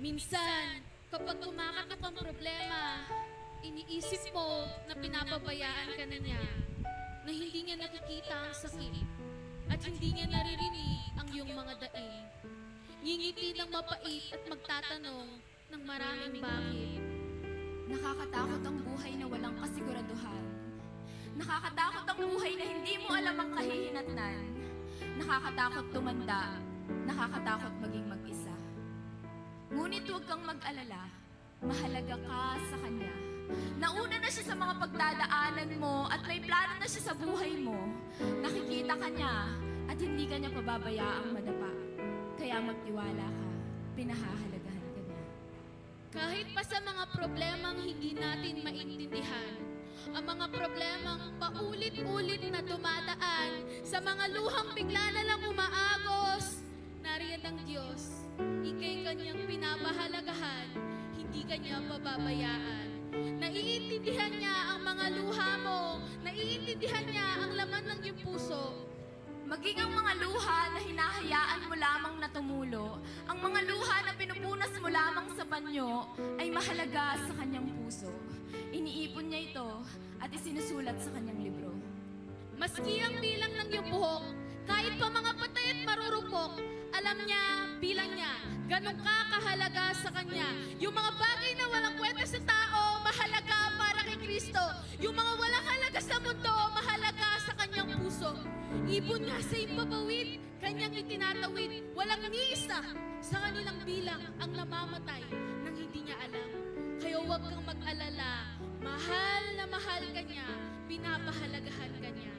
Minsan, kapag kumakatok ang problema, iniisip mo na pinapabayaan ka na niya, na hindi niya nakikita ang sakit at hindi niya naririnig ang iyong mga daing. Ngingiti ng mapait at magtatanong ng maraming bakit. Nakakatakot ang buhay na walang kasiguraduhan. Nakakatakot ang buhay na hindi mo alam ang kahihinatnan. Nakakatakot tumanda. Nakakatakot maging mag-isa. Ngunit huwag kang mag-alala. Mahalaga ka sa Kanya. Nauna na siya sa mga pagdadaanan mo at may plano na siya sa buhay mo. Nakikita ka niya at hindi ka niya pababayaang madapa. Kaya magtiwala ka. Pinahahalagahan ka niya. Kahit pa sa mga problemang hindi natin maintindihan, ang mga problemang paulit-ulit na dumadaan, sa mga luhang bigla na lang umaagos, nariyan ang Diyos, ika'y Kanyang pinapahalagahan, hindi Kanya pababayaan. Naiintindihan niya ang mga luha mo, naiintindihan niya ang laman ng iyong puso. Maging ang mga luha na hinahayaan mo lamang na tumulo, ang mga luha na pinupunas mo lamang sa panyo, ay mahalaga sa kanyang puso. Iniipon niya ito at isinusulat sa kanyang libro. Maski ang bilang ng iyong buhok, kahit pa mga patay at marurupok, alam niya, bilang niya, ganun ka kahalaga sa Kanya. Yung mga bagay na walang kwenta sa tao, mahalaga para kay Kristo. Yung mga walang halaga sa mundo, mahalaga sa Kanyang puso. Ibon nga sa impapawid, Kanyang itinatawid. Walang niisa sa kanilang bilang ang namamatay nang hindi niya alam. Kaya huwag kang mag-alala, mahal na mahal ka niya, pinapahalagahan ka niya.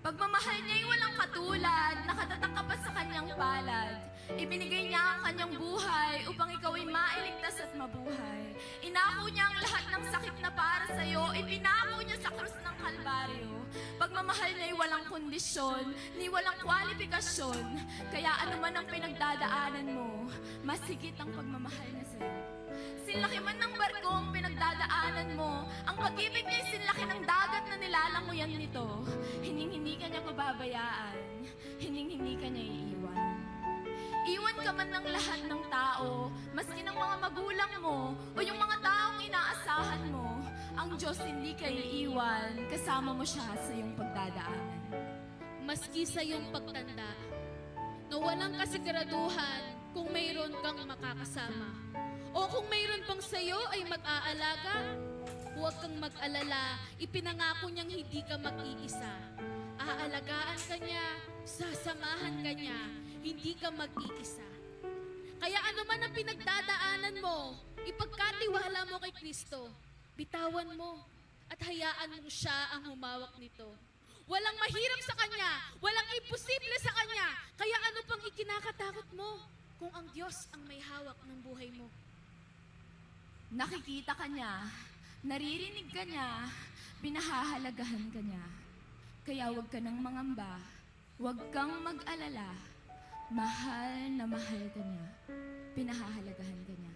Pagmamahal niya'y walang katulad, nakatatak ka pa sa kanyang palad. Ibinigay niya ang kanyang buhay upang ikaw ay mailigtas at mabuhay. Inako niya ang lahat ng sakit na para sa'yo, ipinako niya sa krus ng Kalbaryo. Pagmamahal niya'y walang kondisyon, ni walang kwalifikasyon. Kaya anuman ang pinagdadaanan mo, mas higit ang pagmamahal niya sa'yo. Sinlaki man ng barko ang pinagdadaanan mo, ang pag-ibig niya'y sinlaki ng dagat na nilalanguyan nito. Hining-hindi ka niya pababayaan, hining-hindi ka niya iiwan. Iwan ka man ng lahat ng tao, maski ng mga magulang mo, o yung mga taong inaasahan mo, ang Diyos hindi ka iiwan, kasama mo siya sa iyong pagdadaanan. Maski sa iyong pagtanda, na walang kasiguraduhan kung mayroon kang makakasama, o kung mayroon pang sa'yo ay mag-aalaga, huwag kang mag-alala, ipinangako niyang hindi ka mag-iisa. Aalagaan ka niya, sasamahan ka niya, hindi ka mag-iisa. Kaya ano man ang pinagdadaanan mo, ipagkatiwala mo kay Kristo, bitawan mo, at hayaan mo siya ang humawak nito. Walang mahirap sa Kanya, walang imposible sa Kanya, kaya ano pang ikinakatakot mo kung ang Diyos ang may hawak ng buhay mo? Nakikita ka niya, naririnig ka niya, pinahahalagahan ka niya. Kaya huwag ka nang mangamba, huwag kang mag-alala, mahal na mahal ka niya, pinahahalagahan ka niya.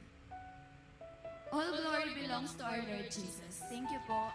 All glory belongs to our Lord Jesus. Thank you po.